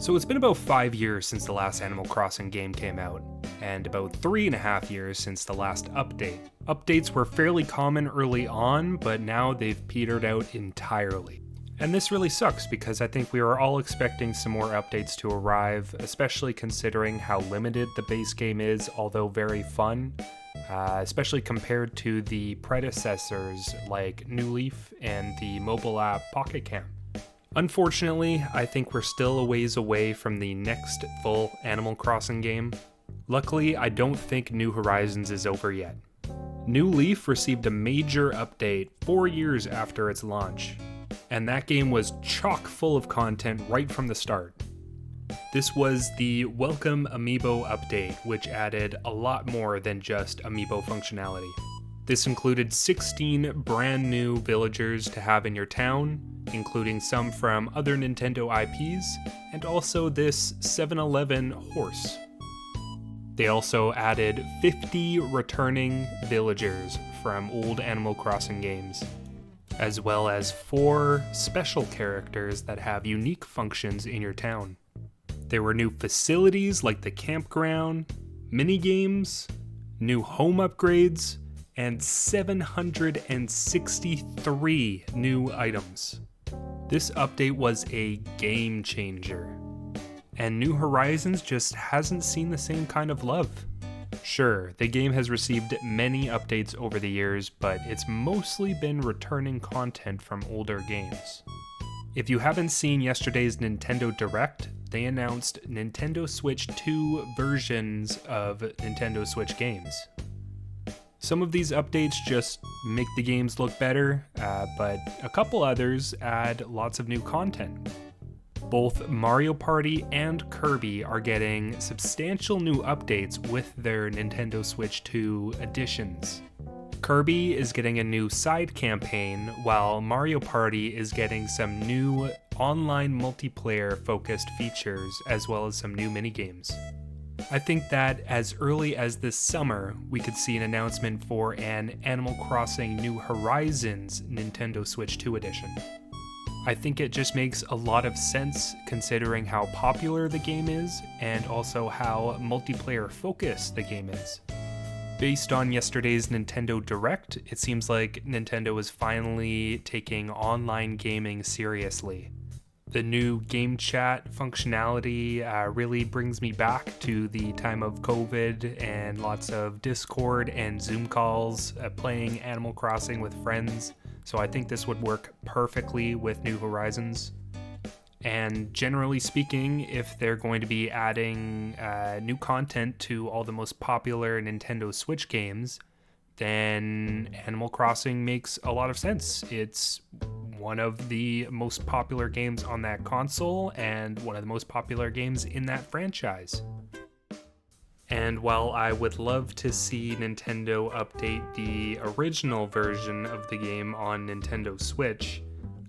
So it's been about 5 years since the last Animal Crossing game came out, and about 3.5 years since the last update. Updates were fairly common early on, but now they've petered out entirely. And this really sucks because I think we were all expecting some more updates to arrive, especially considering how limited the base game is, although very fun, especially compared to the predecessors like New Leaf and the mobile app Pocket Camp. Unfortunately, I think we're still a ways away from the next full Animal Crossing game. Luckily, I don't think New Horizons is over yet. New Leaf received a major update 4 years after its launch, and that game was chock full of content right from the start. This was the Welcome Amiibo update, which added a lot more than just Amiibo functionality. This included 16 brand new villagers to have in your town, including some from other Nintendo IPs, and also this 7-Eleven horse. They also added 50 returning villagers from old Animal Crossing games, as well as 4 special characters that have unique functions in your town. There were new facilities like the campground, minigames, new home upgrades, and 763 new items. This update was a game changer, and New Horizons just hasn't seen the same kind of love. Sure, the game has received many updates over the years, but it's mostly been returning content from older games. If you haven't seen yesterday's Nintendo Direct, they announced Nintendo Switch 2 versions of Nintendo Switch games. Some of these updates just make the games look better, but a couple others add lots of new content. Both Mario Party and Kirby are getting substantial new updates with their Nintendo Switch 2 editions. Kirby is getting a new side campaign, while Mario Party is getting some new online multiplayer focused features as well as some new minigames. I think that as early as this summer, we could see an announcement for an Animal Crossing New Horizons Nintendo Switch 2 edition. I think it just makes a lot of sense considering how popular the game is and also how multiplayer focused the game is. Based on yesterday's Nintendo Direct, it seems like Nintendo is finally taking online gaming seriously. The new game chat functionality really brings me back to the time of COVID and lots of Discord and Zoom calls playing Animal Crossing with friends. So I think this would work perfectly with New Horizons. And generally speaking, if they're going to be adding new content to all the most popular Nintendo Switch games, then Animal Crossing makes a lot of sense. It's one of the most popular games on that console and one of the most popular games in that franchise. And while I would love to see Nintendo update the original version of the game on Nintendo Switch,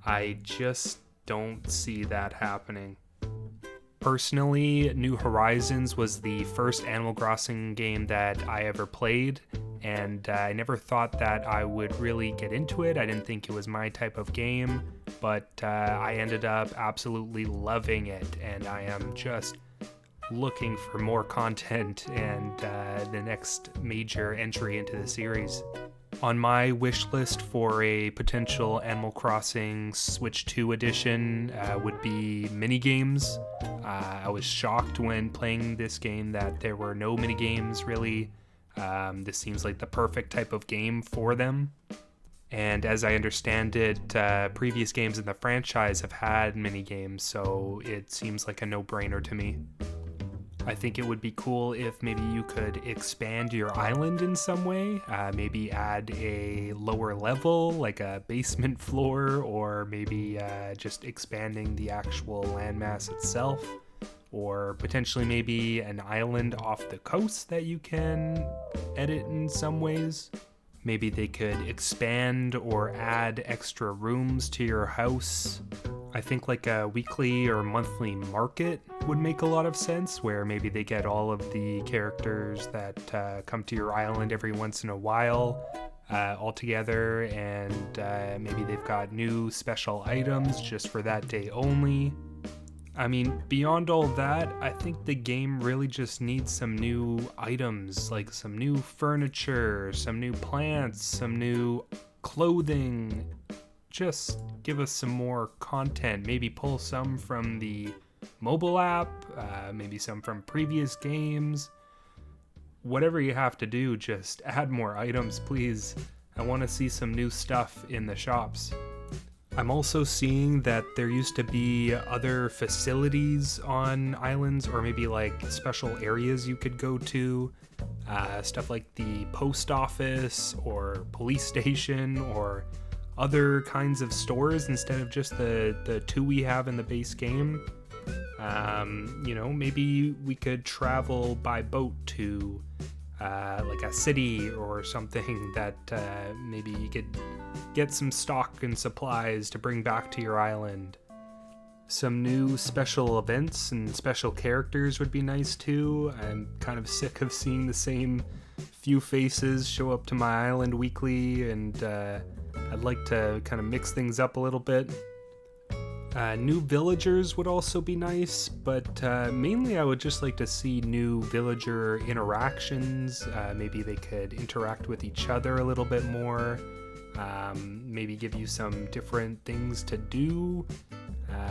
I just don't see that happening. Personally, New Horizons was the first Animal Crossing game that I ever played, and I never thought that I would really get into it. I didn't think it was my type of game, but I ended up absolutely loving it, and I am just looking for more content and the next major entry into the series. On my wish list for a potential Animal Crossing Switch 2 edition would be minigames. I was shocked when playing this game that there were no minigames really. This seems like the perfect type of game for them. And as I understand it, previous games in the franchise have had minigames, so it seems like a no-brainer to me. I think it would be cool if maybe you could expand your island in some way, maybe add a lower level, like a basement floor, or maybe just expanding the actual landmass itself, or potentially maybe an island off the coast that you can edit in some ways. Maybe they could expand or add extra rooms to your house. I think like a weekly or monthly market would make a lot of sense, where maybe they get all of the characters that come to your island every once in a while all together, and maybe they've got new special items just for that day only. I mean, beyond all that, I think the game really just needs some new items, like some new furniture, some new plants, some new clothing. Just give us some more content. Maybe pull some from the mobile app, maybe some from previous games. Whatever you have to do, just add more items, please. I want to see some new stuff in the shops. I'm also seeing that there used to be other facilities on islands, or maybe like special areas you could go to. Stuff like the post office or police station or other kinds of stores instead of just the two we have in the base game. Maybe we could travel by boat to like a city or something that maybe you could get some stock and supplies to bring back to your island. Some new special events and special characters would be nice too. I'm kind of sick of seeing the same few faces show up to my island weekly, and I'd like to kind of mix things up a little bit. New villagers would also be nice, but mainly I would just like to see new villager interactions. Maybe they could interact with each other a little bit more. Maybe give you some different things to do.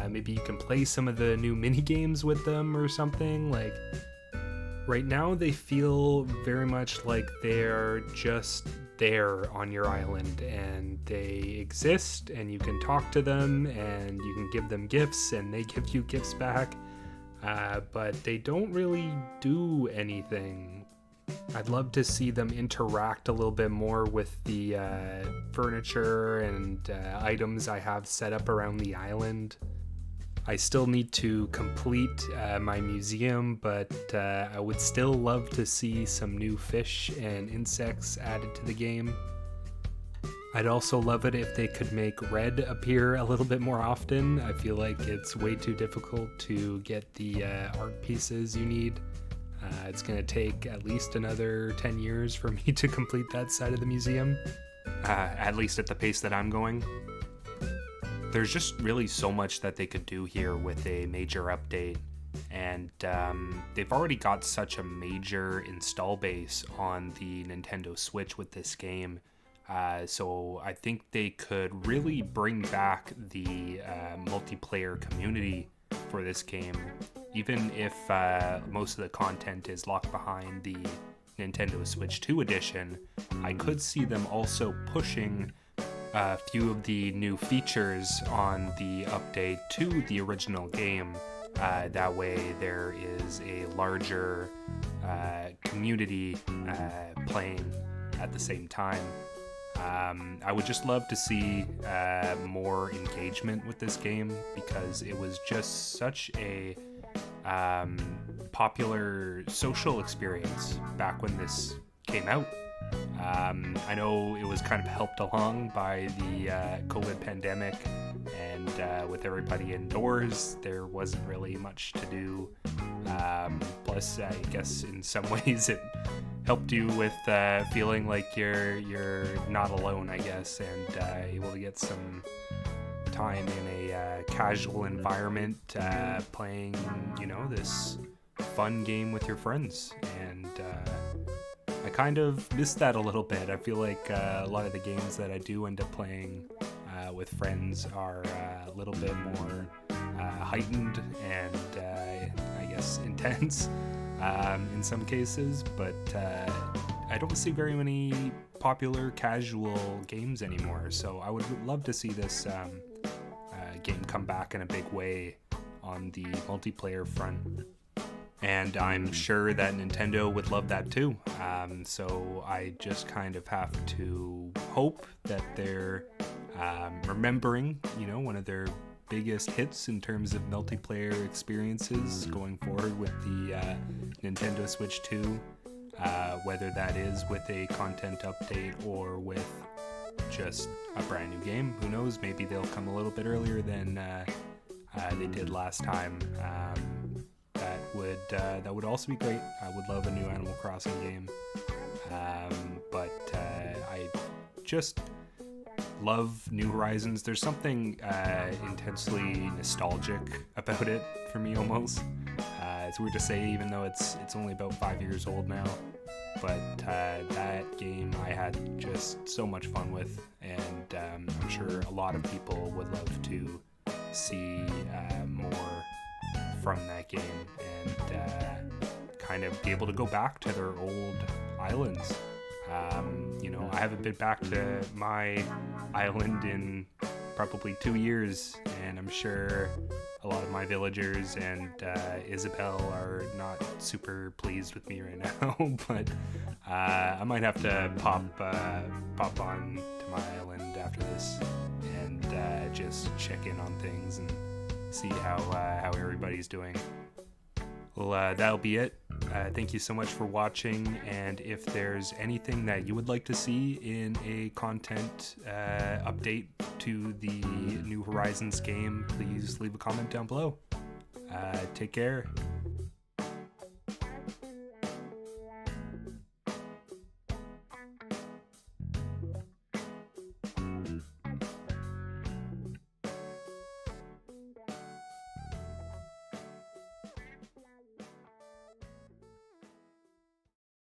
Maybe you can play some of the new mini games with them or something. Like right now they feel very much like they're just there on your island, and they exist, and you can talk to them, and you can give them gifts, and they give you gifts back, but they don't really do anything. I'd love to see them interact a little bit more with the furniture and items I have set up around the island. I still need to complete my museum, but I would still love to see some new fish and insects added to the game. I'd also love it if they could make red appear a little bit more often. I feel like it's way too difficult to get the art pieces you need. It's going to take at least another 10 years for me to complete that side of the museum, at least at the pace that I'm going. There's just really so much that they could do here with a major update, and they've already got such a major install base on the Nintendo Switch with this game, so I think they could really bring back the multiplayer community for this game, even if most of the content is locked behind the Nintendo Switch 2 edition. I could see them also pushing a few of the new features on the update to the original game. That way there is a larger community playing at the same time. I would just love to see more engagement with this game, because it was just such a popular social experience back when this came out. I know it was kind of helped along by the COVID pandemic, and with everybody indoors, there wasn't really much to do. Plus, I guess in some ways it helped you with feeling like you're not alone, I guess, and able to get some time in a casual environment, playing, this fun game with your friends. And I kind of miss that a little bit. I feel like a lot of the games that I do end up playing with friends are a little bit more heightened and I guess intense in some cases, but I don't see very many popular casual games anymore, so I would love to see this game come back in a big way on the multiplayer front. And I'm sure that Nintendo would love that too. So I just kind of have to hope that they're remembering, one of their biggest hits in terms of multiplayer experiences going forward with the Nintendo Switch 2, whether that is with a content update or with just a brand new game. Who knows? Maybe they'll come a little bit earlier than they did last time. That would also be great. I would love a new Animal Crossing game, but I just love New Horizons. There's something intensely nostalgic about it for me, almost. It's weird to say, even though it's only about 5 years old now. But that game I had just so much fun with, and I'm sure a lot of people would love to see more from that game and kind of be able to go back to their old islands. I haven't been back to my island in probably 2 years, and I'm sure a lot of my villagers and Isabelle are not super pleased with me right now, but I might have to pop on to my island after this and just check in on things and see how everybody's doing. Well, that'll be it. Thank you so much for watching, and if there's anything that you would like to see in a content update to the New Horizons game, please leave a comment down below. Take care.